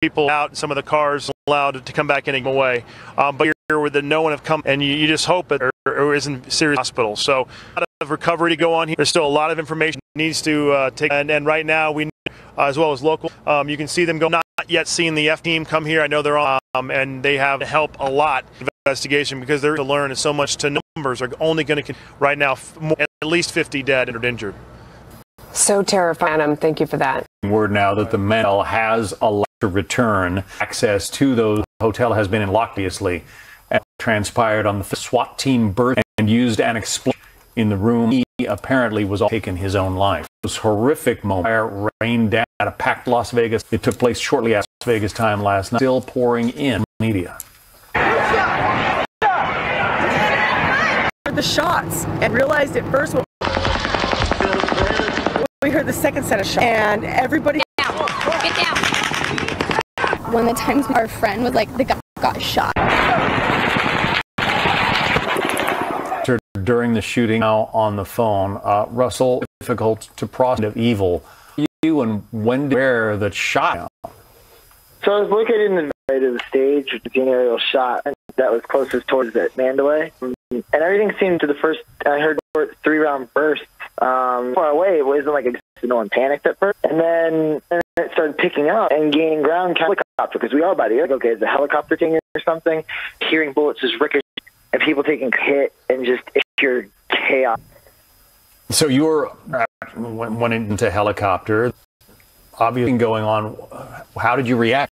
people out, some of the cars allowed to come back in and go away. But here with no one have come, and you just hope it or is in serious hospital. So a lot of recovery to go on here. There's still a lot of information needs to take, and right now we, as well as local, you can see them go. Not yet seeing the F team come here. I know they're on, and they have help a lot investigation because they're to learn, and so much to numbers are only going to right now at least 50 dead and injured. So terrifying. Adam, thank you for that. Word now that the Mental has allowed to return. Access to the hotel has been unlocked, obviously. As transpired on the SWAT team burst and used an explosion in the room. He apparently was taking his own life. It was horrific moment. Fire rained down at a packed Las Vegas. It took place shortly after Las Vegas time last night. Still pouring in media. The shots and realized at first we heard the second set of shots and everybody get down. One of the times our friend was like, the guy got shot. During the shooting, now on the phone, Russell, difficult to process of evil. You and when where the shot? So I was located in the right of the stage with the aerial shot that was closest towards the Mandalay. And everything seemed to the first, I heard 3-round bursts far away. It wasn't like no one panicked at first. And then it started picking up and gaining ground, helicopter, because we are by the air. Like, okay, is the helicopter thing or something? Hearing bullets just ricochet and people taking hit and just pure chaos. So you were went into helicopter, obviously going on. How did you react?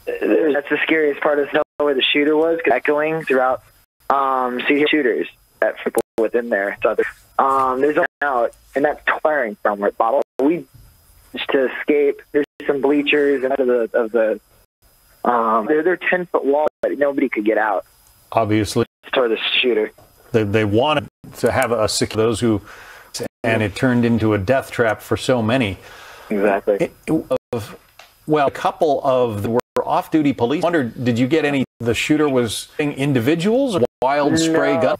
That's the scariest part, is know where the shooter was, echoing throughout. So you hear shooters at people within there. So there's one out, and that's firing from where bottle. We just to escape. There's some bleachers and they're 10-foot wall, but nobody could get out. Obviously, toward the shooter. They wanted to have a secure those who, and it turned into a death trap for so many. Exactly. Well, a couple of were off-duty police. I wondered, did you get any? The shooter was individuals or wild spray gun?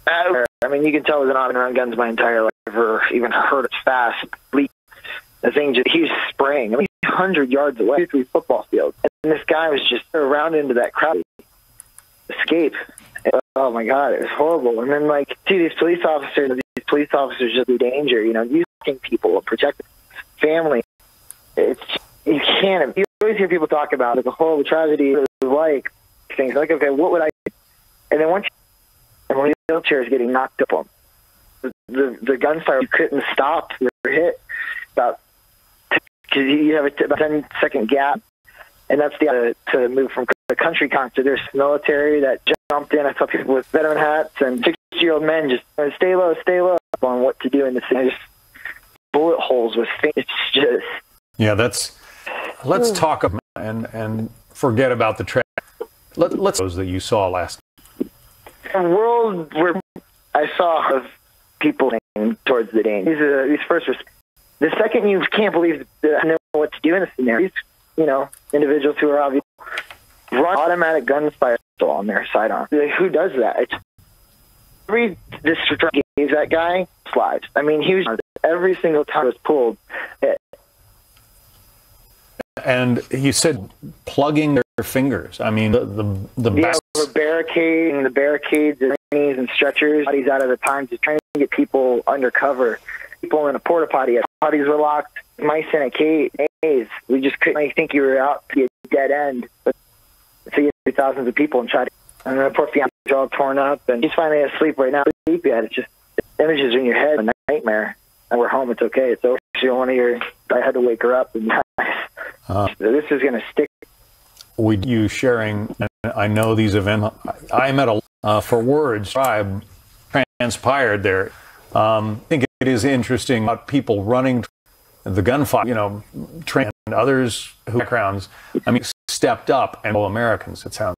I mean, you can tell it was an on-and-around guns my entire life. I've never even heard it fast. The thing just, he was spraying. I mean, 100 yards away, 3 football fields. And this guy was just around into that crowd. Escape. Oh my God, it was horrible. And then, like, see these police officers just do danger, using people and protecting family. It's, you can't, you always hear people talk about it, the horrible tragedy of like things like, okay, what would I do? And then once the wheelchair is getting knocked up on, the gunfire, you couldn't stop, you were hit because you have a 10-second gap, and that's to move from the country concert. There's military that jumped in. I saw people with veteran hats and 60-year-old men just stay low on what to do in the city. Just bullet holes with things. It's just let's talk about and forget about the track. Let's those that you saw last. A world where I saw of people towards the danger. These first, the second you can't believe that I know what to do in this scenario. These, individuals who are obviously run automatic gunfire on their sidearm. Who does that? This gave that guy slides. I mean, he was every single time it was pulled. And you said plugging their fingers. I mean, we're barricading the barricades, and stretchers, bodies out at a time, just trying to get people undercover. People in a porta potty. Potties were locked. Mice in a cage. We just couldn't. I think you were out to be a dead end. But so you had thousands of people and tried to. And the poor fiance was all torn up, and he's finally asleep right now. Sleep yet? It's just images in your head, a nightmare. And we're home. It's okay. It's over. I had to wake her up. And this is going to stick. You sharing, I know these events, I'm at for words, transpired there. I think it is interesting about people running the gunfire, trained others who backgrounds, stepped up and Americans, it sounds.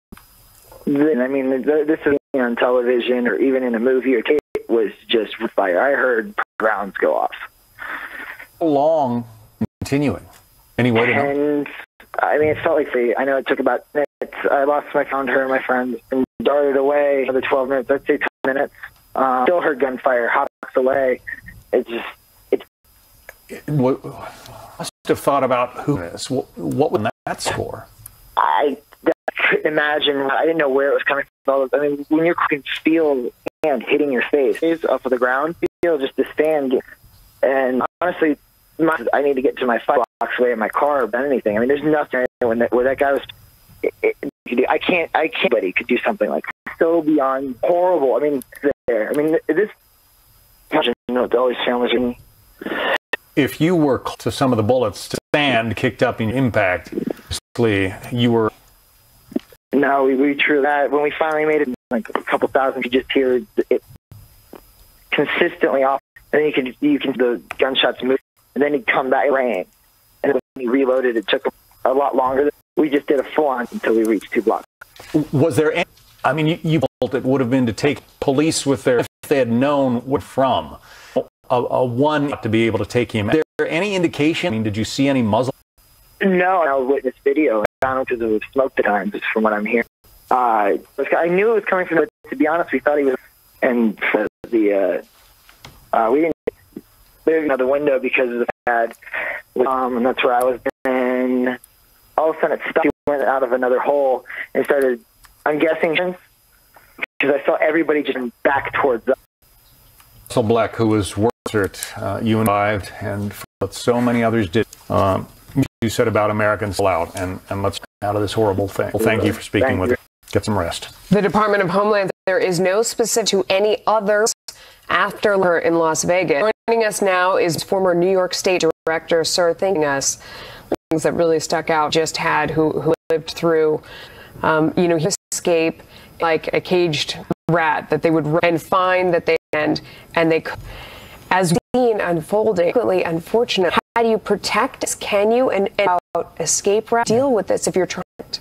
I mean, this is on television or even in a movie or tape was just fire. I heard rounds go off. How long continuing? Any way to know? And I mean, it felt like I know it took about minutes. I lost my phone to her and my friend and darted away another 12 minutes. I'd say 10 minutes. Still heard gunfire, hot blocks away. It's must have thought about who this. What would that? that score. I couldn't imagine. I didn't know where it was coming from. I mean, when you can feel hand hitting your face off of the ground, you feel just the stand. And honestly, I need to get to my 5 blocks away in my car than anything. I mean, there's nothing where that guy was. I can't. Anybody could do something like so beyond horrible. I mean, there. I mean, this. Always families are. If you were to some of the bullets to stand kicked up in impact, you were. No, we true that. When we finally made it, like a couple thousand, you just hear it consistently off, and then you can the gunshots move, and then he'd come back, it rang, and when he reloaded, it took a lot longer. We just did a full-on until we reached 2 blocks. Was there any, I mean, you felt it would have been to take police with their, if they had known where from, a one to be able to take him. Is there any indication? I mean, did you see any muzzle? No, I witnessed video. I found him because it was smoke at times, from what I'm hearing. I knew it was coming from, to be honest, we thought he was, and we didn't clear the window because of the pad, and that's where I was. And all of a sudden it stopped. He went out of another hole and started, I'm guessing, because I saw everybody just back towards us. Russell Black, who was you survived, and what so many others did. You said about Americans out, and let's get out of this horrible thing. Well, thank you for speaking with us. Get some rest. The Department of Homeland, there is no specific to any others after her in Las Vegas. Joining us now is former New York State Director, Sir, thanking us. Things that really stuck out, just had who lived through, his escape like a caged rat that they would and find that they and they, as seen unfolding, unfortunate. How do you protect this? Can you and escape rat deal with this if you're trying to?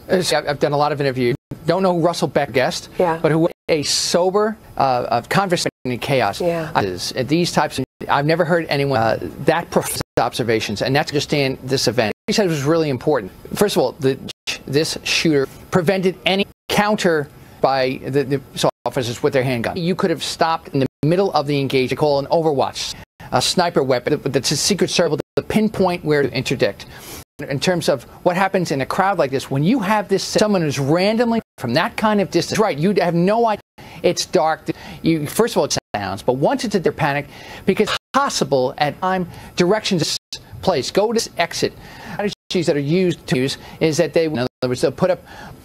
I've done a lot of interviews. Don't know who Russell Beck guest, but who a sober conversation in chaos. These types of, I've never heard anyone that profound observations, and that's to understand this event. He said it was really important. First of all, this shooter prevented any counter by the officers with their handgun. You could have stopped in the middle of the engagement. They call an overwatch, a sniper weapon that's a Secret Service, the pinpoint where to interdict. In terms of what happens in a crowd like this, when you have this someone who's randomly from that kind of distance, right? You have no idea. It's dark. First of all, it sounds, but once it's at their panic, because it's possible at time directions place, go to this exit. Strategies that are used to use is that they, in other words, they'll put up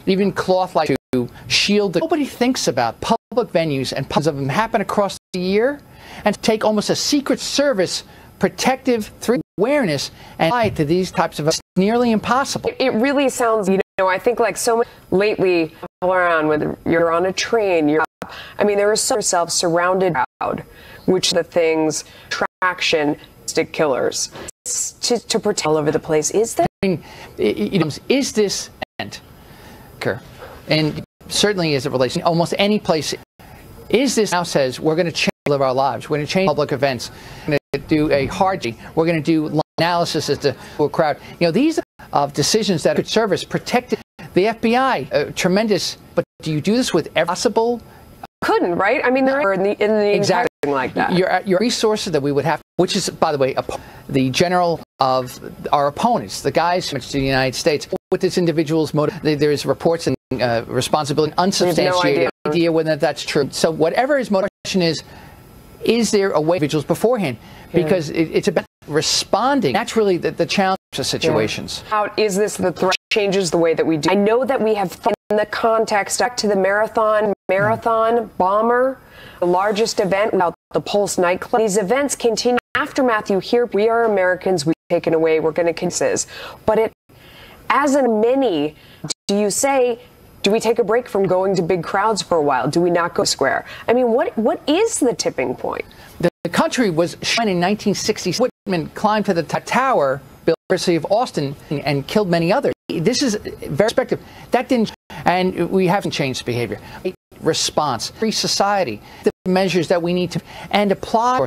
even cloth like to shield. Nobody thinks about public venues, and of them happen across the year, and take almost a Secret Service protective awareness and apply to these types of events. It's nearly impossible. It really sounds, I think like so much lately around, whether you're on a train, there is yourself surrounded crowd, which the things traction stick killers to protect all over the place. Is that? Is this event? And certainly as it relates to almost any place, is this now says we're going to change live our lives. We're going to change public events. We're going to do a hard. We're going to do analysis as to a crowd. These are decisions that Secret Service protected the FBI. Tremendous. But do you do this with every possible? Couldn't, right? They're in the exactly like that. Your resources that we would have, which is, by the way, the general of our opponents, the guys to the United States, with this individual's motive. There's reports and responsibility, unsubstantiated idea whether that's true. So whatever his motivation is there a way individuals beforehand? Because it's about responding. That's really the challenge of situations. How is this the threat changes the way that we do? I know that we have in the context back to the marathon bomber, the largest event without the Pulse nightclub. These events continue. Aftermath, you hear we are Americans, we've taken away, we're going to consist. But as in many, do you say, do we take a break from going to big crowds for a while? Do we not go square? What is the tipping point? The country was shot in 1960. Whitman climbed to the tower, built the University of Austin, and killed many others. This is very perspective. That didn't, and we haven't changed behavior. Response, free society, the measures that we need to and apply.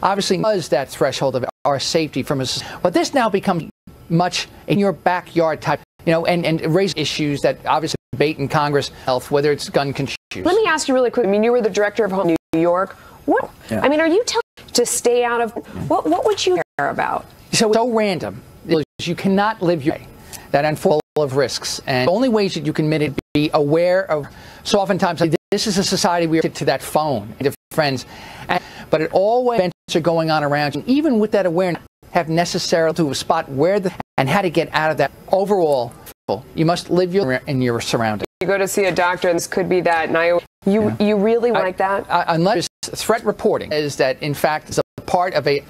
Obviously, was that threshold of our safety from us. But this now becomes much in your backyard type, and raise issues that obviously debate in Congress, health, whether it's gun control. Let me ask you really quick. You were the director of Home New York. What? Yeah. Are you telling to stay out of what would you care about? So random. You cannot live your way. that are full of risks. And the only ways that you can mitigate, be aware of. So oftentimes, this is a society we're to that phone, to friends, but it always events are going on around you. Even with that awareness, have necessarily to spot where and how to get out of that. Overall, you must live in your surroundings. You go to see a doctor, and this could be that. And you really like that? Unless threat reporting is that, in fact, it's a part of it,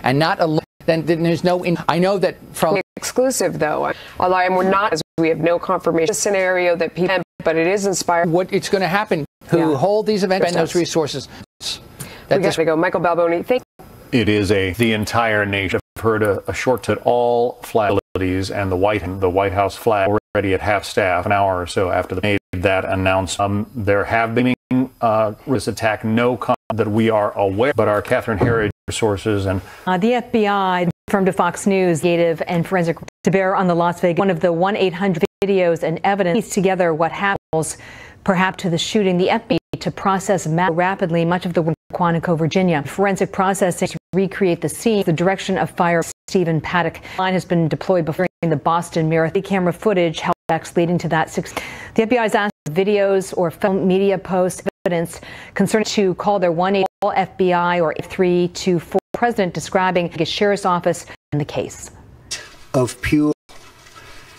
and not a. Then there's no. I know that from exclusive though. Although we're not, as we have no confirmation scenario that people, but it is inspired. What it's going to happen? Who hold these events and those resources? We got to go. Michael Balboni, thank you. It is the entire nation. I've heard a short at all flag facilities, and the White House flag already at half staff an hour or so after they made that announcement. There have been this attack, no that we are aware, but our Catherine Herridge sources and the FBI confirmed to Fox News and forensic to bear on the Las Vegas one of the 1-800 videos and evidence piece together what happens perhaps to the shooting. The FBI to process rapidly much of the Quantico, Virginia. Forensic processing to recreate the scene. The direction of fire. Stephen Paddock line has been deployed before the Boston Marathon. Camera footage held leading to that. The FBI has asked videos or film media posts evidence concerning to call their 1-800-FBI or 324 president describing the sheriff's office in the case of pure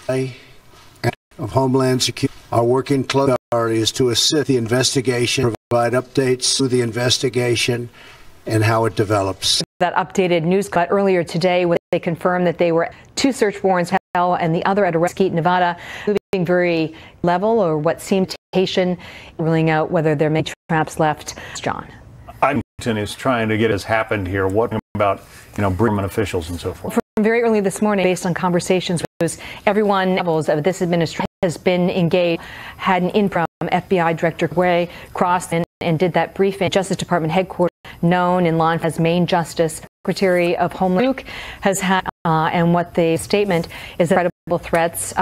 of Homeland Security are working close authorities to assist the investigation, provide updates to the investigation and how it develops. That updated news cut earlier today when they confirmed that they were 2 search warrants held and the other at Mesquite, Nevada, moving very level or what seemed temptation, ruling out whether there may be traps left. John. Washington is trying to get us happened here. What about, government officials and so forth? From very early this morning, based on conversations with everyone levels of this administration has been engaged, had an in from FBI Director Gray crossed and did that briefing. Justice Department headquarters known in law as Maine Justice Secretary of Homeland Luke has had, and what the statement is that credible threats,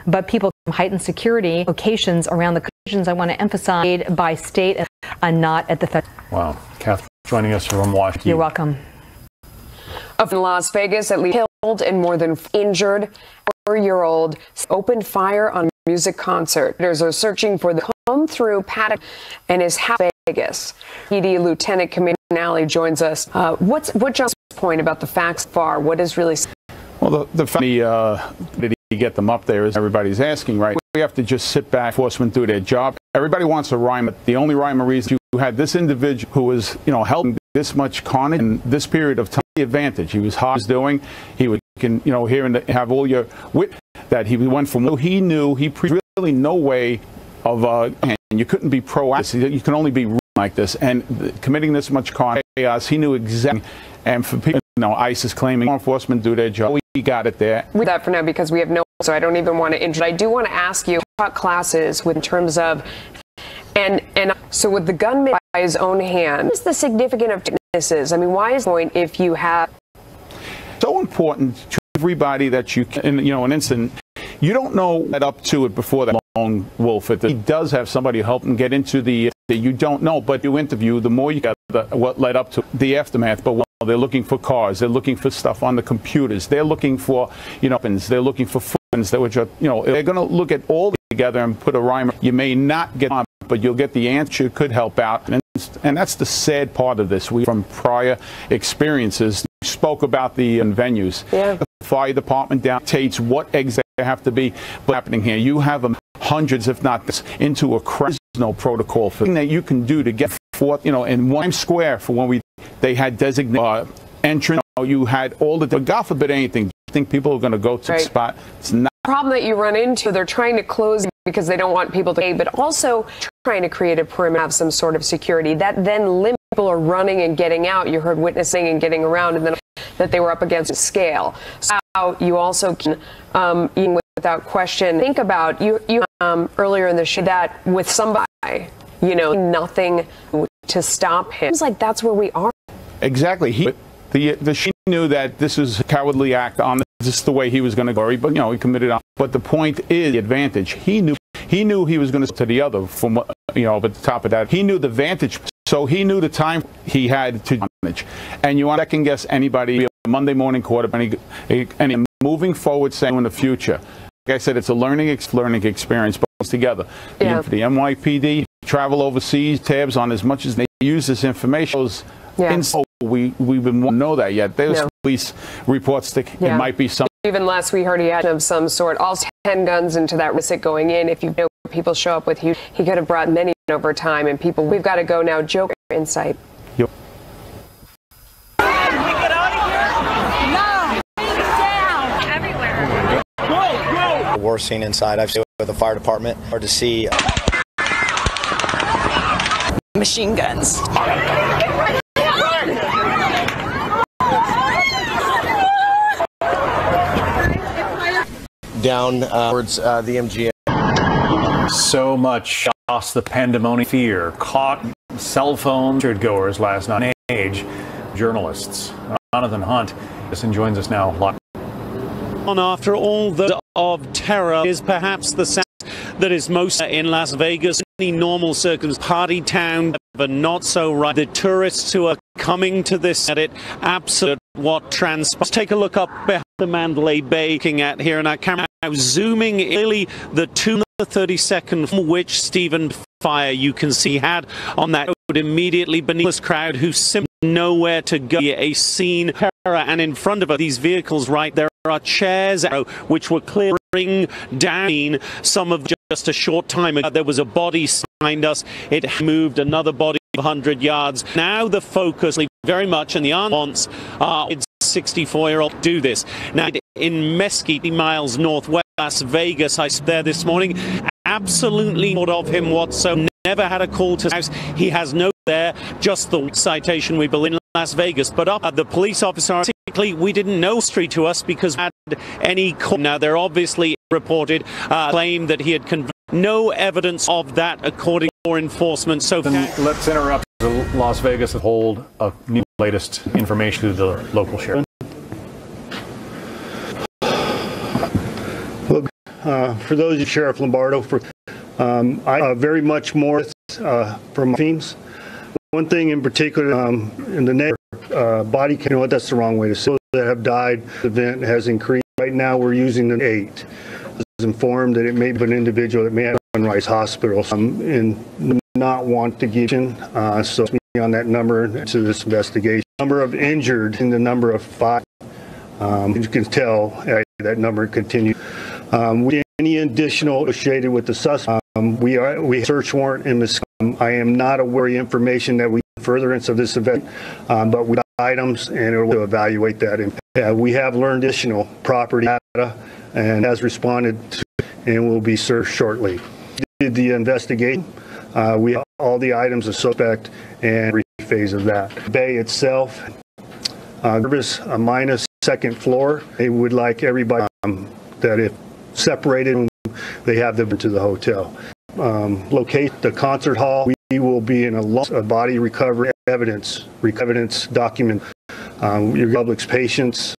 but people from heightened security locations around the collisions. I want to emphasize by state and not at the federal. Wow, Catherine, joining us from Washington. You're welcome. Up in Las Vegas, at least killed and more than injured, 4-year-old opened fire on a music concert. Leaders are searching for the come through Paddock and his house in Vegas. PD Lieutenant Commander Alley joins us. What's John's point about the facts far? What is really? Well, the fact did he get them up there is everybody's asking, right? We have to just sit back, enforcement do their job. Everybody wants a rhyme. The only rhyme or reason you had this individual who was, helping this much carnage in this period of time. The advantage he was doing, he would hear and have all your wit that he went from. He knew really no way of and you couldn't be proactive. You can only be like this and committing this much chaos. He knew exactly. And for people, ISIS claiming law enforcement do their job. We got it there. We that for now because we have no. So I don't even want to injure. I do want to ask you what classes in terms of. And so with the gunman by his own hand, what is the significance of witnesses? I mean, why is the point if you have so important to everybody that you can, an instant, you don't know that up to it before that lone wolf. He does have somebody help him get into the you don't know, but you interview, the more you got what led up to the aftermath. But they're looking for cars, they're looking for stuff on the computers, they're looking for weapons, they're looking for friends that which are they're going to look at all together and put a rhyme. You may not get on, but you'll get the answer. It could help out, and that's the sad part of this. We from prior experiences spoke about the venues. Yeah. The fire department dictates what exactly have to be happening here. You have hundreds, if not this, into a no protocol for that you can do to get forth. In one square for when they had designated entrance. You had all the God forbid anything. Do you think people are going to go to the spot? It's not. The problem that you run into, they're trying to close because they don't want people to pay, but also trying to create a perimeter, have some sort of security that then limits people are running and getting out. You heard witnessing and getting around, and then that they were up against a scale. So you also can, even without question, think about you earlier in the show that with somebody, nothing to stop him. It's like that's where we are. Exactly. She knew that this is a cowardly act on this is the way he was going to go, but he committed on. But the point is the advantage. He knew he was going to the other from but the top of that he knew the vantage, so he knew the time he had to manage. And you want to second guess anybody Monday morning quarterback any moving forward, saying in the future. Like I said, it's a learning experience, both together. Yeah. For the NYPD, travel overseas, tabs on as much as they use this information. We've been wanting to know that yet. There's police reports that it might be some. Even last we heard he had of some sort, all 10 guns into that risk going in. If you know people show up with you, he could have brought many over time. And people, we've got to go now. Joe, insight. Yep. The worst scene inside I've seen with the fire department, or to see machine guns. Down towards the MGM. So much lost the pandemonium, fear, caught cell phone goers last night. Age journalists. Jonathan Hunt joins us now. After all the of terror is perhaps the sound that is most in Las Vegas. Any normal circumstance, party town, but not so right. The tourists who are coming to this at it, absolute what transpires. Let's take a look up behind the Mandalay Bay, looking at here in our camera, now zooming really the 2:32 from which Stephen fire you can see had on that road immediately beneath this crowd who simply nowhere to go. A scene terror, and in front of these vehicles right there are chairs which were clearing down. Some of just a short time ago there was a body behind us. It moved another body 100 yards. Now the focus very much and the answer it's 64-year-old do this. Now in Mesquite, miles northwest Las Vegas, I was there this morning. Absolutely not of him whatsoever. Never had a call to house. He has no there, just the citation we believe in Las Vegas. But up the police officer, we didn't know street to us because we had any call. Now they're obviously reported claim that he had no evidence of that according to law enforcement. So let's interrupt Las Vegas and hold a new latest information to the local sheriff. Look, for those of you, Sheriff Lombardo, I very much more from themes. One thing in particular, in the next body cam, that's the wrong way to say it, that have died. The event has increased. Right now, we're using an 8. I was informed that it may be an individual that may have Sunrise Hospital and not want to give in. So on that number to this investigation. Number of injured in the number of 5. You can tell that number continues. Any additional associated with the suspect, we have search warrant in this. I am not aware of information that we furtherance of this event, but we have items and it will evaluate that. We have learned additional property data and has responded to and will be served shortly. Did the investigation? We have all the items of suspect and every phase of that. Bay itself, service a minus second floor. They would like everybody that if separated, they have them to the hotel. Locate the concert hall. We will be in a body recovery evidence document. Your public's patience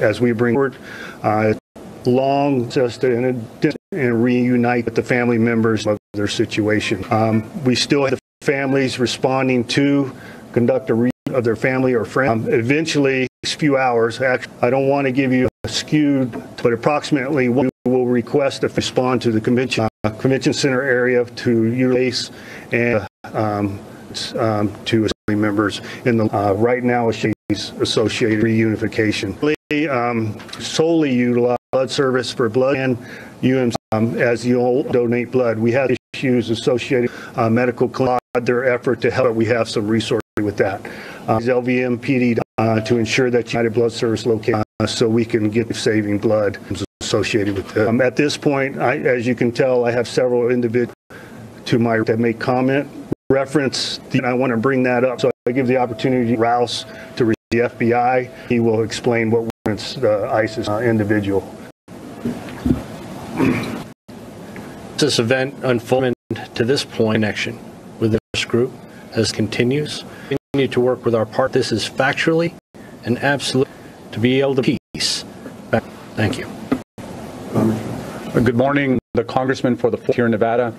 as we bring forward long just and reunite with the family members of their situation. We still have the families responding to conduct a of their family or friend. Eventually, next few hours, actually, I don't want to give you a skewed, but approximately we will request to respond to the convention center area to utilize and to family members in the right now associated reunification. Solely utilize blood service for blood and UMC as you'll donate blood. We have issues associated medical their effort to help. We have some resources with that. LVM PD to ensure that United Blood Service located so we can get saving blood associated with it. At this point, as you can tell, I have several individuals to my that make comment reference. I want to bring that up, so I give the opportunity to Rouse to reach the FBI. He will explain what warrants the ISIS individual. This event unfolded to this point connection with this group as continues. We continue to work with our part. This is factually and absolute to be able to peace. Thank you. Good morning, the Congressman for the 4th here in Nevada.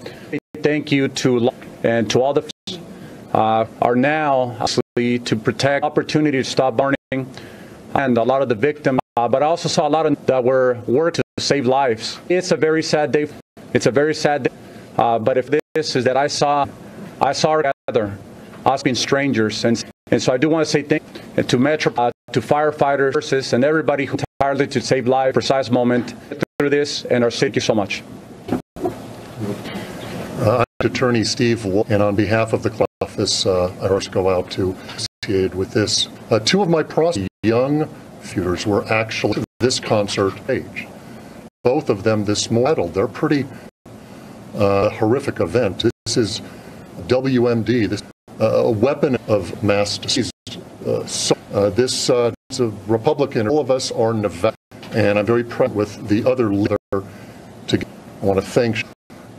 Thank you to all the are now to protect opportunity to stop burning, and a lot of the victims but I also saw a lot of that were work to save lives. It's a very sad day. It's a very sad day. But if this is that I saw her gather, us being strangers, and so I do want to say thank you to Metro, to firefighters, and everybody who entirely to save lives. Precise moment through this, and thank you so much. Attorney Steve Wolf, and on behalf of the club office, I also go out to associated with this. Two of my young shooters were actually at this concert age. Both of them this morning. They're pretty horrific event. This is WMD, this a weapon of mass destruction. This is a Republican. All of us are Nevada, and I'm very proud with the other leader. I want to thank you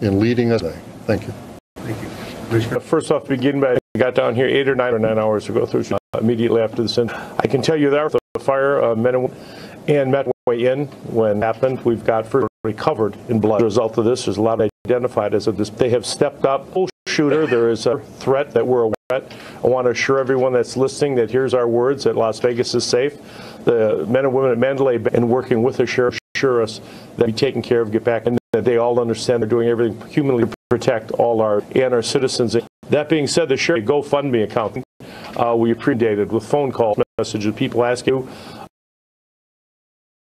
in leading us today. Thank you. Thank you. First off, begin by I got down here 8 or 9 hours ago through immediately after the incident. I can tell you there the fire men and women and met way in when it happened. We've got recovered in blood. As a result of this, there's a lot identified as of this. They have stepped up. Shooter, there is a threat that we're aware of. I want to assure everyone that's listening that here's our words that Las Vegas is safe. The men and women at Mandalay Bay and working with the sheriff assure us that we taken care of, get back, and that they all understand they're doing everything humanly to protect all our citizens. That being said, the sheriff GoFundMe account we predated with phone call messages. People ask you.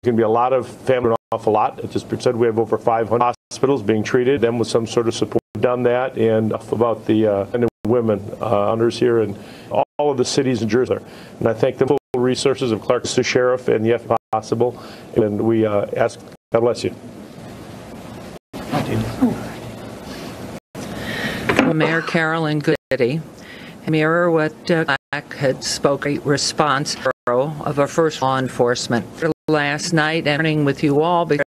Going to be a lot of family, an awful lot. At this percent, we have over 500 hospitals being treated. Them with some sort of support. We've done that, and about the men and women unders here and all of the cities in Jersey. And I thank the full resources of Clark, the sheriff, and the if possible. And we ask, God bless you. Mayor Carolyn Goody. Mirror what Black had spoken. Response of our first law enforcement last night and morning with you all because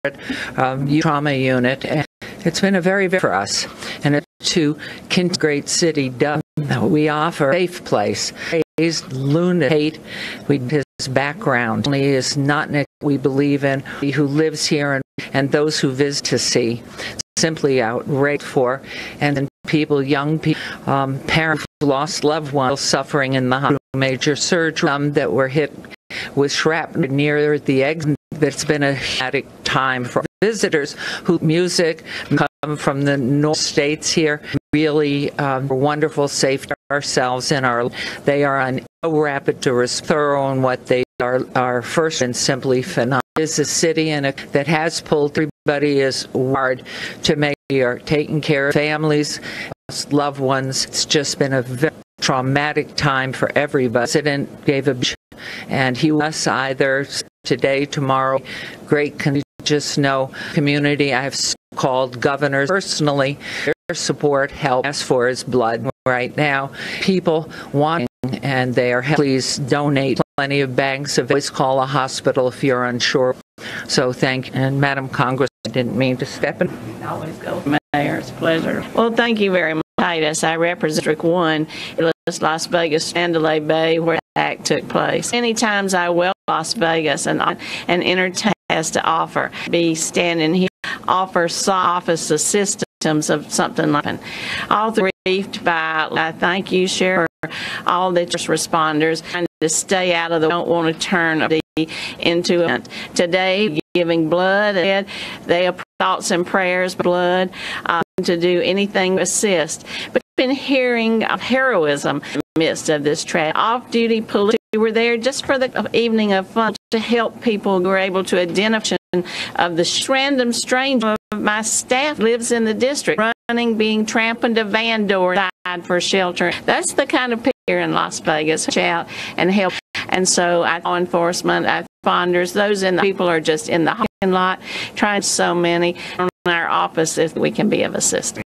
trauma unit, and it's been a very for us and to great city done. We offer a safe place. Lunatic hate his background only is not we believe in who lives here and those who visit to see. Simply outraged for, and then people, young people, parents who lost loved ones suffering in the hospital, major surgery that were hit with shrapnel near the exit. It's been a traumatic time for visitors who music come from the North States here. Really wonderful, safe to ourselves and our. They are on rapid to thorough in what they are first and simply phenomenal. Is a city that has pulled everybody is hard to make we are taking care of families, loved ones. It's just been a very traumatic time for everybody. The president gave a and he was either today, tomorrow. Great, can you just know community? I have called governors personally. Their support, help, ask for his blood right now. People wanting and they are please donate. Plenty of banks of always call a hospital if you're unsure. So thank you. And Madam Congress, I didn't mean to step in. Always go. Mayor, it's a pleasure. Well, thank you very much. Titus, I represent District 1, Las Vegas, Mandalay Bay, where the act took place. Many times I welcome Las Vegas and entertain has to offer. Be standing here, offer office assistance of something like that. All briefed by, I thank you, Sheriff, for all the responders trying to stay out of the, don't want to turn into it. Today, giving blood, they have thoughts and prayers, blood, to do anything to assist. But I've been hearing of heroism in the midst of this tragedy. Off-duty police were there just for the evening of fun to help people who were able to identify of the random stranger. My staff lives in the district, running, being trampled to van door, died for shelter. That's the kind of people here in Las Vegas reach out and help. And so law enforcement, responders, those in the people are just in the parking lot, trying so many in our office if we can be of assistance.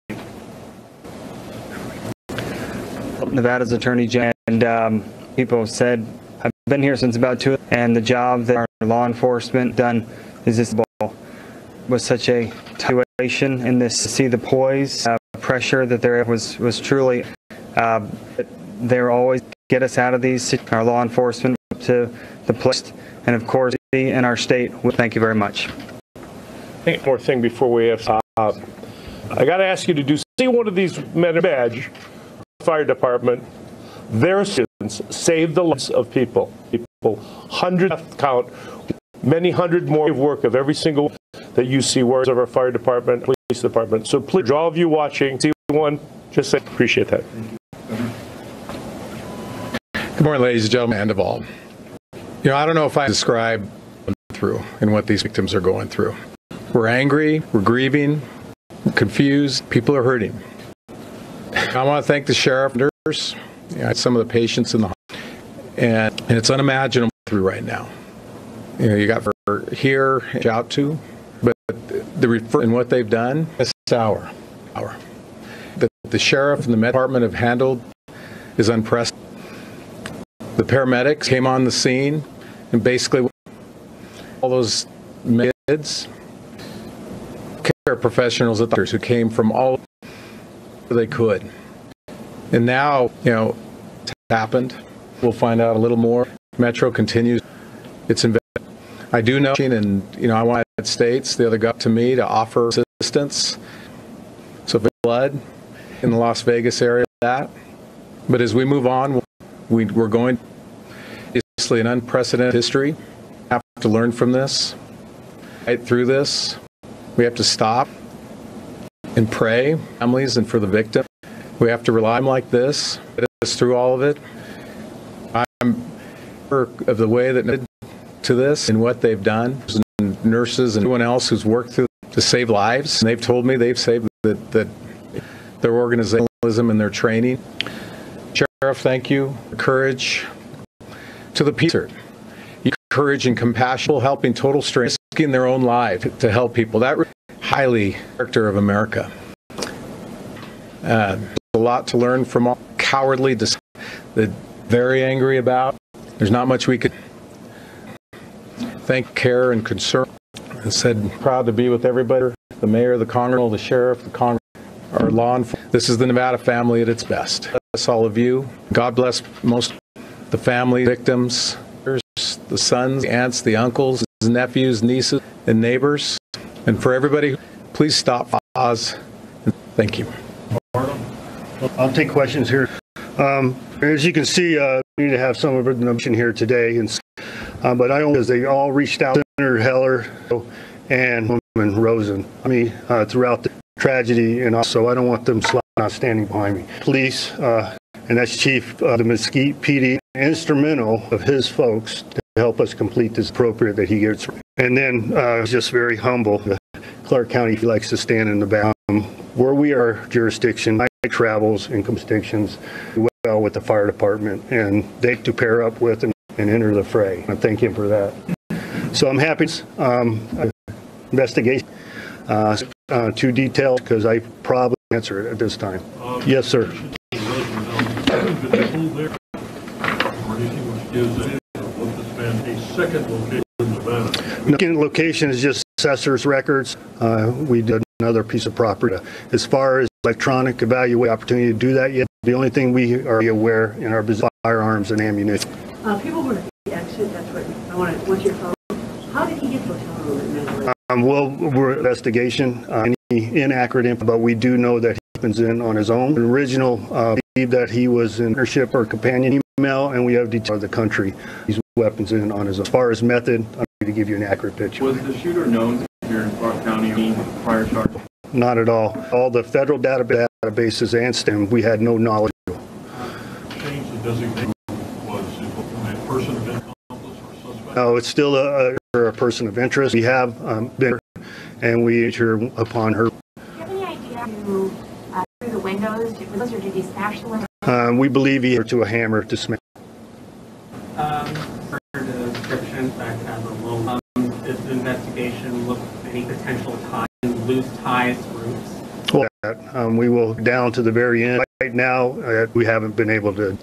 Nevada's Attorney General, and people said, I've been here since about 2, and the job that our law enforcement done is this was such a situation in this. To see the poise, pressure that there was truly. They're always get us out of these. Our law enforcement to the place, and of course, in our state. Thank you very much. I think one more thing before we have. I got to ask you to do. See one of these men in badge, fire department. Their assistance saved the lives of people. Hundreds count. many hundred more work of every single that you see works of our fire department, police department. So please, all of you watching, see one, just say appreciate that. Good morning, ladies and gentlemen, and of all. I don't know if I describe through and what these victims are going through. We're angry, we're grieving, we're confused, people are hurting. I want to thank the sheriff, nurse, some of the patients in the hospital, and it's unimaginable through right now. You got here, out to, but the refer and what they've done this hour. The sheriff and the med department have handled is unprecedented. The paramedics came on the scene and basically all those kids, care professionals, doctors who came from all they could. And now, it's happened. We'll find out a little more. Metro continues its investment. I do know, and I want the United States, the other got to me to offer assistance. So blood in the Las Vegas area, but as we move on, we're going. Obviously, an unprecedented history. We have to learn from this. Right through this, we have to stop and pray, families, and for the victim. We have to rely on like this, get us through all of it. I'm of the way that to this and what they've done, and nurses and everyone else who's worked through to save lives. And they've told me they've saved that their organizationalism and their training. Sheriff, thank you. Courage to the people. Courage and compassion, helping total strangers, risking their own life to help people. That highly character of America. There's a lot to learn from all cowardly, that very angry about. There's not much we could thank, care, and concern. And said, proud to be with everybody. The mayor, the congressman, the sheriff, the congress, our law enforcement. This is the Nevada family at its best. Bless all of you. God bless most the family, victims, the sons, the aunts, the uncles, the nephews, nieces, and neighbors. And for everybody, please stop, pause, and thank you. I'll take questions here. As you can see, we need to have some of the notion here today, but I don't, as they all reached out to Senator Heller and Woman Rosen. Throughout the tragedy, and also I don't want them not standing behind me. Police, and that's Chief of the Mesquite PD, instrumental of his folks to help us complete this appropriate that he gets. And then just very humble. Clark County likes to stand in the back. Where we are jurisdiction, I travels and jurisdictions well with the fire department, and they to pair up with and enter the fray. I thank him for that. So I'm happy. Investigation too detailed because I probably answer it at this time. Yes, sir. Second location is just assessor's records. We did another piece of property. As far as electronic evaluation opportunity to do that yet, the only thing we are aware in our business firearms and ammunition. People were at the exit. That's what I want to. What's your phone? How did he get to the hotel room? We're investigation. Any inaccurate info, but we do know that he opens in on his own. The original believe that he was in partnership or companion email, and we have detail of the country. These weapons in on his own. As far as method, I'm going to give you an accurate picture. Was the shooter known here in Clark County prior charge? Not at all. All the federal databases and STEM, we had no knowledge. Change the designation was a person of interest or suspect? No, it's still a person of interest. We have been, and we enter upon her. Do you have any idea who through the windows, or did he smash the window? We believe he hit to a hammer to smash. For the description, back as a low, did the investigation look at any potential ties, loose ties, roofs? Well, we will down to the very end. Right now, we haven't been able to.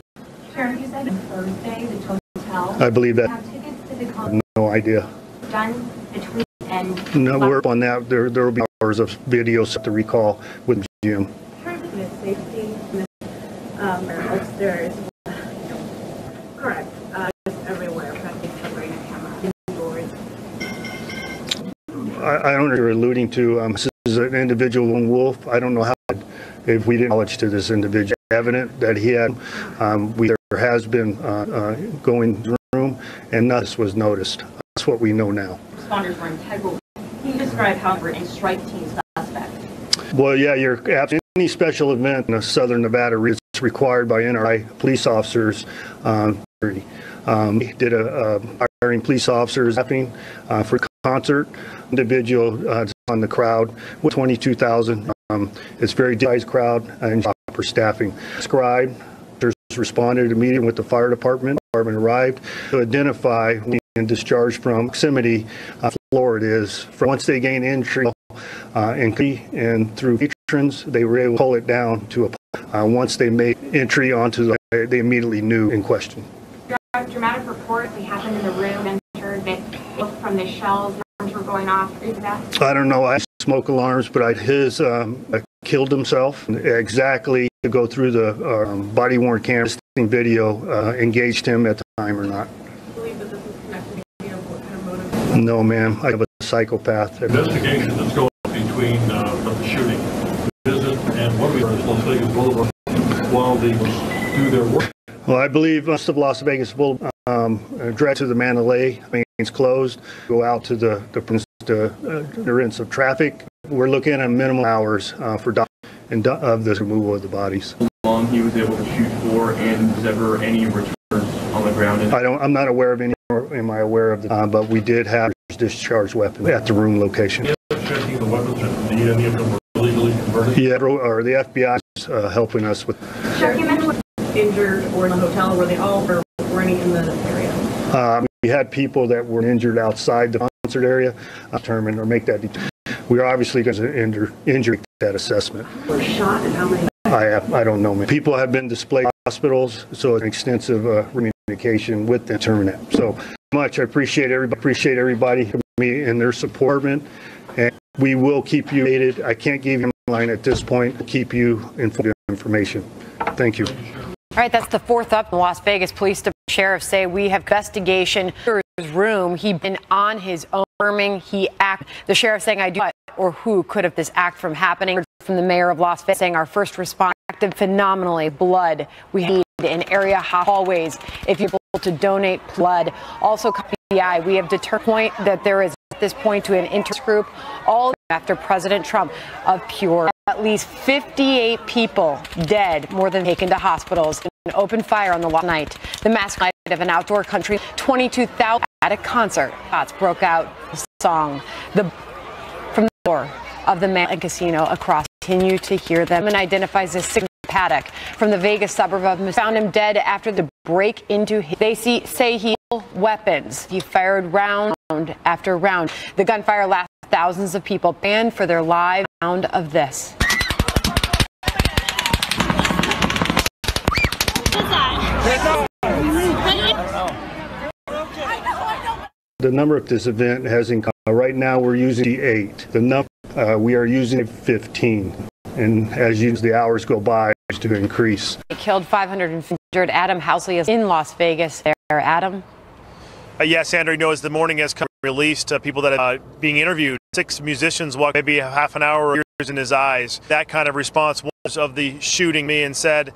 Sheriff, you said Thursday, the hotel. I believe that. Have tickets to the concert? No idea. Done between and. No, we're on that. There will be hours of videos to recall with Jim. The safety upstairs. Correct. Everywhere. Practically covering a camera. Indoors. I don't know what you're alluding to. This is an individual in Wolf. I don't know how, if we didn't knowledge to this individual. Evident that he had, there has been going through the room, and this was noticed. what we know now. Responders were integral. Can you describe how a strike team suspect? Well, yeah, you're absolutely. Any special event in Southern Nevada is required by NRA police officers. We did a hiring police officers for a concert. Individual on the crowd with 22,000. It's very sized crowd and proper staffing. Scribe responded immediately with the fire department. Department arrived to identify and discharge from proximity floor it is. Once they gain entry and through patrons, they were able to pull it down to a once they made entry onto they immediately knew in question. Dramatic report we happened in the room entered that from the shells alarms were going off. Is that? I don't know. I smoke alarms, but his killed himself exactly to go through the body worn camera video engaged him at the time or not. No, ma'am. I have a psychopath. Investigation that's going on between the shooting business and what we are Las Vegas Boulevard while they do their work. Well, I believe most of Las Vegas Boulevard direct to the Mandalay means closed. Go out to the rinse of traffic. We're looking at minimum hours for of the removal of the bodies. How long he was able to shoot for, and was ever any returns on the ground? I'm not aware of any. Am I aware of the? But we did have discharged weapons at the room location. Checking the weapons, and any of them were illegally converted? Yeah, or the FBI is helping us with. Sheriff, you mentioned injured or in the hotel. Were they all or were any in the area? We had people that were injured outside the concert area. Determine or make that. We are obviously going to injure that assessment. Were shot and how many? I don't know. People have been displayed in hospitals, so it's an extensive communication with the terminate. So much. I appreciate everybody me and their support, and we will keep you updated. I can't give you a line at this point. Keep you informed information. Thank you. All right, that's the fourth up. The Las Vegas Police Sheriff say we have investigation in his room. He'd been on his own. The sheriff saying I do what or who could have this act from happening. From the mayor of Las Vegas saying our first response acted phenomenally. Blood we need in area hallways. If you're able to donate blood, also FBI, we have determined that there is at this point to an interest group all after President Trump of pure. At least 58 people dead, more than taken to hospitals. An open fire on the last night. The mass night of an outdoor country. 22,000 at a concert. Shots broke out. The song from the door of the Man Casino across. Continue to hear them and identifies as Paddock from the Vegas suburb of found him dead after the break into his. They say he had weapons. He fired round after round. The gunfire lasted. Thousands of people banned for their live sound of this. The number of this event has increased. Right now we're using 8. The number we are using 15. And as the hours go by, it's to increase. It killed 500 and injured. Adam Housley is in Las Vegas. There, Adam. Yes, Andrew, as the morning has come released, people that are being interviewed, 6 musicians walked maybe half an hour, tears in his eyes. That kind of response was of the shooting me and said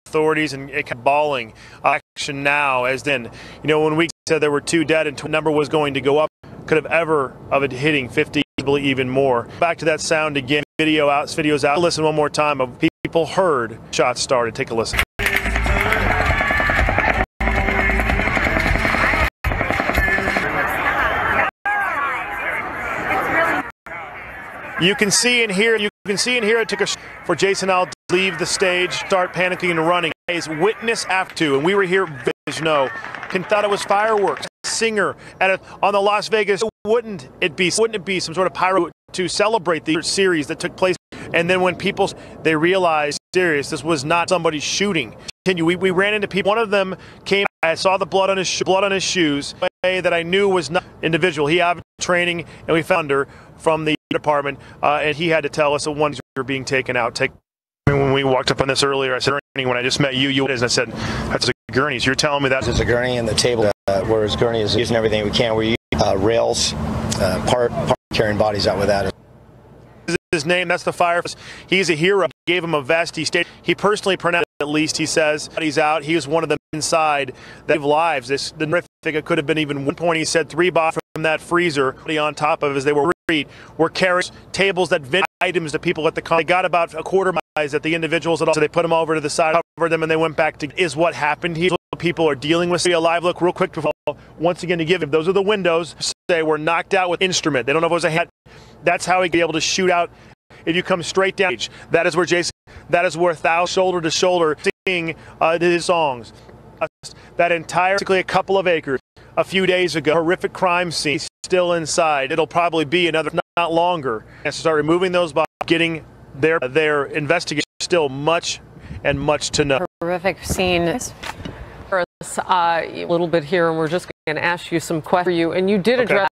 authorities and it kept bawling. Action now, as then, when we said there were 2 dead and the number was going to go up, could have ever of it hitting 50, even more. Back to that sound again. Video's out. Listen one more time of people heard shots started. Take a listen. You can see and hear. It took for Jason Al to leave the stage, start panicking and running. His witness after, and we were here. Thought it was fireworks. Singer on the Las Vegas. Wouldn't it be some sort of pyro to celebrate the series that took place? And then when people they realized serious, this was not somebody shooting. We ran into people. One of them came. I saw the blood on his shoes. That I knew was not individual. He had training, and we found her from the department, and he had to tell us that ones were being taken out. When we walked up on this earlier, I said, when I just met you, and I said, that's a gurney. So you're telling me that it's a gurney, and the table, whereas gurney is using everything we can. We use rails, part carrying bodies out with that. His name, that's the fire. He's a hero. Gave him a vest. He personally pronounced, at least he says, he's out. He was one of them inside that gave lives. The think it could have been even one point. He said 3 bottles from that freezer on top of as they were carrying tables that vent items to people at the con. They got about a quarter miles at the individuals at all, so they put them over to the side, covered them, and they went back to is what happened here. People are dealing with. A live look real quick before, once again to give him. Those are the windows. They were knocked out with instrument. They don't know if it was a head. That's how he be able to shoot out. If you come straight down, that is where Jason. That is where thou shoulder to shoulder sing his songs. That entire, basically a couple of acres, a few days ago, horrific crime scene still inside. It'll probably be another, not longer. And start removing those bodies, getting their investigation. Still much and much to know. Horrific scene. A little bit here, and we're just going to ask you some questions for you. And you did address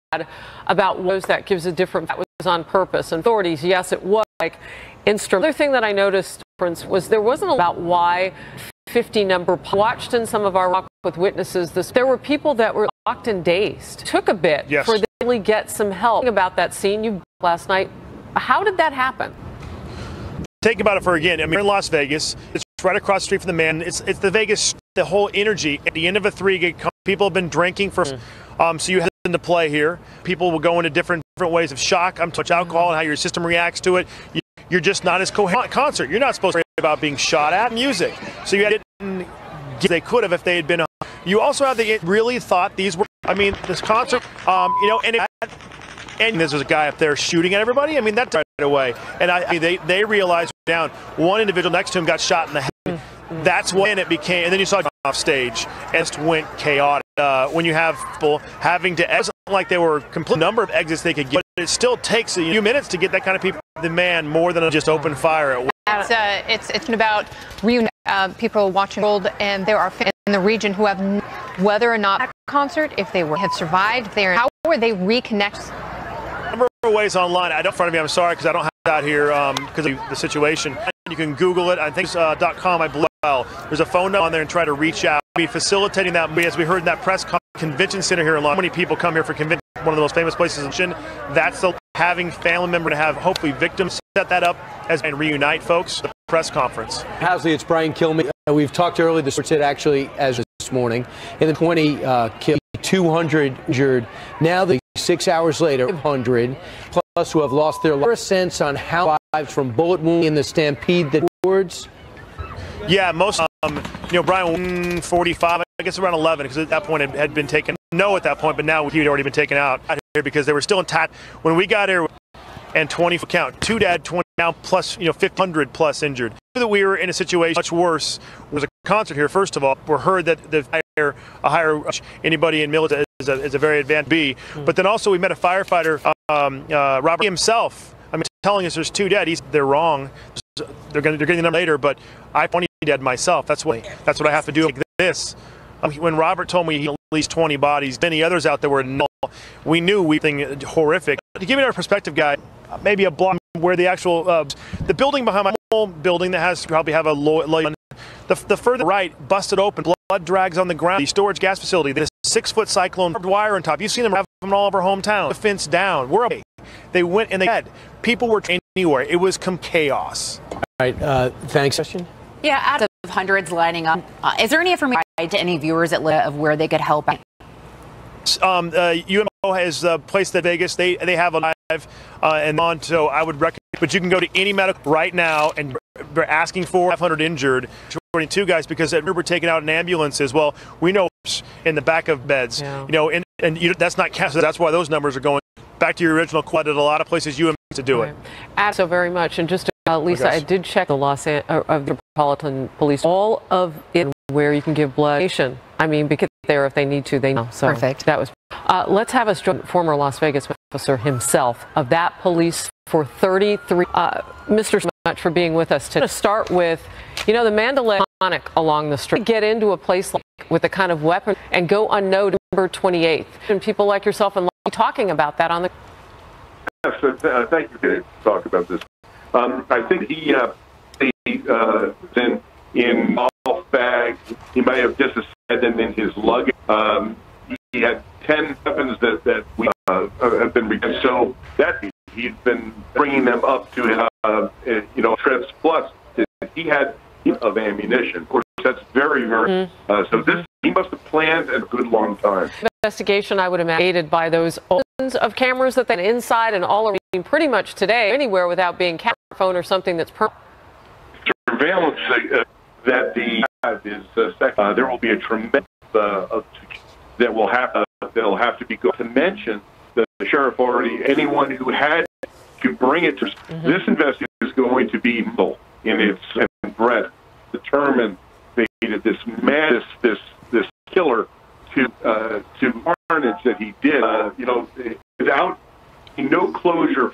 about what that gives a different. That was on purpose. And authorities, yes, it was like instrument. The other thing that I noticed was there wasn't about why 50 number watched in some of our walk with witnesses. There were people that were locked and dazed. It took a bit for them to really get some help about that scene you last night. How did that happen? Think about it for again. I mean, we're in Las Vegas. It's right across the street from the man. It's the Vegas. The whole energy at the end of a 3-gig. People have been drinking for. So you have to play here. People will go into different ways of shock. I'm touch alcohol and how your system reacts to it. You're just not as coherent. Concert. You're not supposed to worry about being shot at. Music. So you had they could have if they had been. You also have the really thought these were. I mean, this concert. And there's a guy up there shooting at everybody. I mean, that's right away. And they realized down one individual next to him got shot in the head. That's when it became, and then you saw off stage, and it went chaotic. When you have people having to, it wasn't like they were complete number of exits they could get, but it still takes a few minutes to get that kind of people. The man more than just open fire. It's about people watching the world, and there are fans in the region who have whether or not concert, if they have survived, how were they reconnect? Number of ways online. I don't in front of me. I'm sorry because I don't have that here because of the situation. You can Google it. I think it's .com. I believe. There's a phone number on there and try to reach out. Be facilitating that. As we heard in that press convention center here in London, many people come here for convention. One of the most famous places in that's the having family member to have hopefully victims set that up and reunite folks. The press conference. Howsley, it's Brian Kilmeade. We've talked earlier. This said actually as this morning in the 20 killed, 200 injured. Now the 6 hours later, 100 plus who have lost their lives. A sense on how lives from bullet wound in the stampede that words. Yeah, most, Brian, 45, I guess around 11, because at that point it had been taken. No, at that point, but now he had already been taken out here because they were still intact. When we got here, and 20 count, 2 dead, 20 now plus, 500 plus injured. That we were in a situation much worse. There was a concert here, first of all. We heard that a higher anybody in military is a very advanced B. But then also we met a firefighter, Robert himself. I mean, telling us there's 2 dead. They're wrong. They're getting the number later, but I 20 dead myself. That's what I have to do. Like this. When Robert told me he at least 20 bodies, many others out there were null. We knew we thing horrific. To give you our perspective, guy, maybe a block where the actual the building behind my whole building that has probably have a low the further right busted open, blood drags on the ground. The storage gas facility, the 6-foot cyclone barbed wire on top. You've seen them have them all over hometown. The fence down. We're okay. They went and they had people were anywhere. It was chaos. All right. Thanks. Question. Yeah, out of hundreds lining up, is there any information to any viewers of where they could help? UMO has a place that Vegas. They have a live and on. So I would recommend. But you can go to any medical right now and they're asking for 500 injured. 22 guys because we're taking out in ambulances. Well, we know in the back of beds. Yeah. That's not counted. That's why those numbers are going back to your original quote. At a lot of places, UMO to do it. So very much. And just Lisa, I did check the Metropolitan Police. All of it where you can give blood. I mean, because there if they need to, they know. So perfect. That was. Let's have a former Las Vegas officer himself of that police for 33. Mr. So much for being with us today. To start with, the Mandalay along the street. Get into a place like with a kind of weapon and go unknown. November 28th, and people like yourself and talking about that on the. Yes, thank you to talk about this. I think he in golf bag. He may have just had them in his luggage. He had 10 weapons that we have been recovered. So that he'd been bringing them up to trips plus. He had of ammunition. Of course, that's very, very. So this he must have planned and a good long time. Investigation, I would imagine, aided by those owns of cameras that then inside and all around pretty much today, anywhere without being camera phone or something that's surveillance that the is there will be a tremendous that will have that'll have to be go to mention the sheriff already. Anyone who had to bring it to this investigation is going to be in its breadth, determine this man, this killer to carnage that he did. Without no closure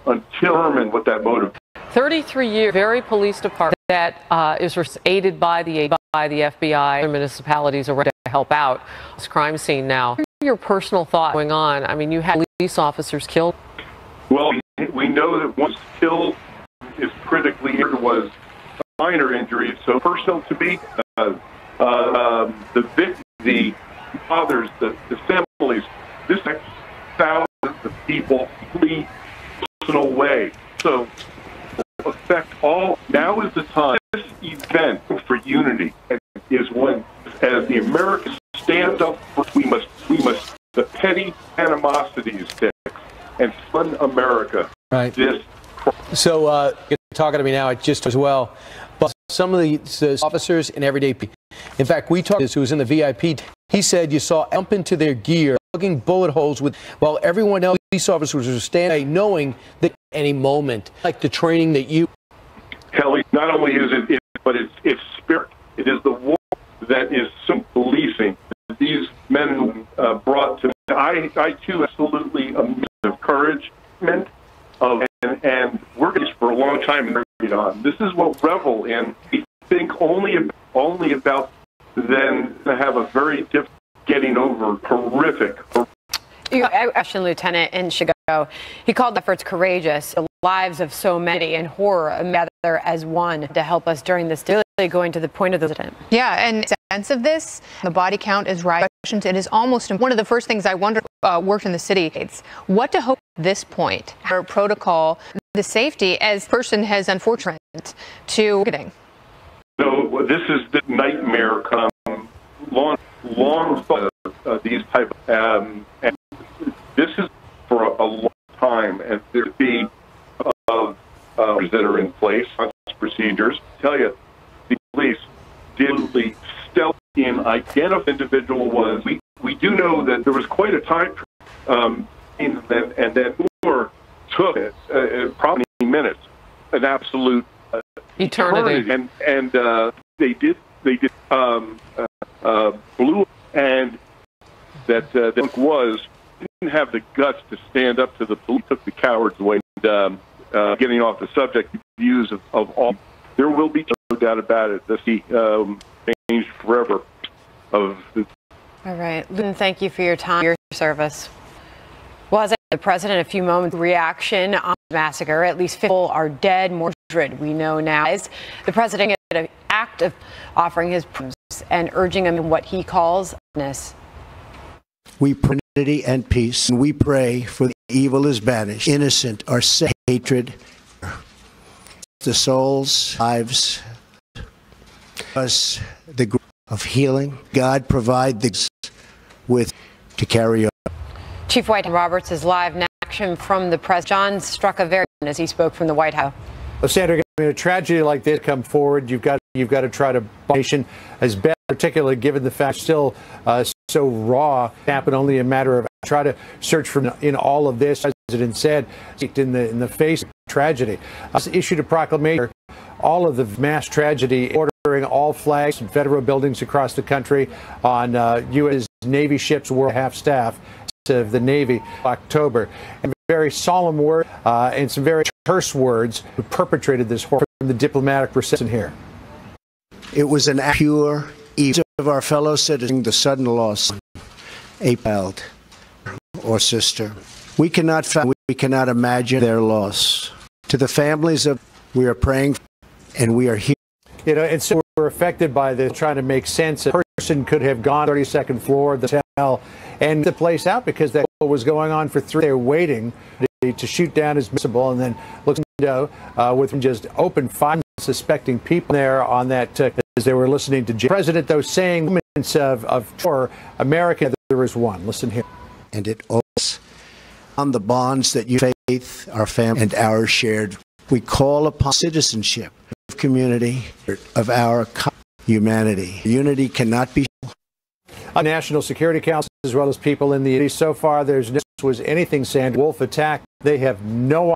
until what that motive. 33-year very police department that is aided by the FBI and municipalities are ready to help out this crime scene now. What are your personal thoughts going on? I mean, you had police officers killed. Well, we know that once killed is critically injured was minor injuries. So personal to me, the fathers, the families, this thousands of people flee personal way. So affect all. Now is the time. This event for unity is when, as the Americans stand up, we must the petty animosities fix and fund America. Right. So you're talking to me now, just as well. But some of the officers and everyday people. In fact, we talked to this who was in the VIP. He said you saw jump into their gear, plugging bullet holes while everyone else, police officers were standing, knowing that any moment, like the training that you. Kelly, not only is it but it's spirit. It is the war that is some policing. These men brought to. I too absolutely of courage, and we're going to for a long time. This is what revel in. We think only about then to have a very different getting over horrific. Ashton Lieutenant in Chicago, he called the efforts courageous. The lives of so many and horror together as one to help us during this day, going to the point of the incident. Yeah, and sense of this, the body count is rising. It is almost one of the first things I wondered. Worked in the city. What to hope at this point? Our protocol, the safety as person has unfortunately to getting. So this is the nightmare. Long these type of and this is for a long time, and there be that are in place, procedures. Tell you, the police did stealth in identifying individual was. We do know that there was quite a time, and then more took it probably minutes, an absolute eternity, and they did blew, and that was didn't have the guts to stand up to the police. Took the cowards away. And, getting off the subject, views of all, there will be no doubt about it. This changed forever. All right, Lynn, thank you for your time, your service. Well, as the president, a few moments reaction on the massacre. At least 50 people are dead, more than 100 we know now. As the president did an act of offering his prayers and urging him in what he calls this. We pray unity and peace, and we pray for the evil is banished, innocent are saved, hatred, the souls, lives, us the grace of healing. God provide this with to carry on. Chief White Roberts is live in action from the press. John struck a very as he spoke from the White House. Well, Sandra, a tragedy like this come forward, you've got to try to nation as best, particularly given the fact still so raw, happen only a matter of try to search for in all of this. As the president said, in the face of tragedy, issued a proclamation. All of the mass tragedy, ordering all flags and federal buildings across the country on U.S. Navy ships, world half-staff of the Navy, October. And very solemn word and some very terse words who perpetrated this horror from the diplomatic reception here. It was an pure evil of our fellow citizens, the sudden loss of a child or sister. We cannot imagine their loss. To the families of, we are praying and we are here. And so we're affected by this, trying to make sense. A person could have gone 32nd floor of the hotel and the place out because that was going on for 3 days. They were waiting to shoot down as missile, and then looks with just open fire, suspecting people there on that as they were listening to the president, though, saying of America, there is one. Listen here. And it also on the bonds that you faith, our family, and our shared. We call upon citizenship of community of our humanity. Unity cannot be. A National Security Council, as well as people in the so far, there's no was anything saying Wolf attack. They have no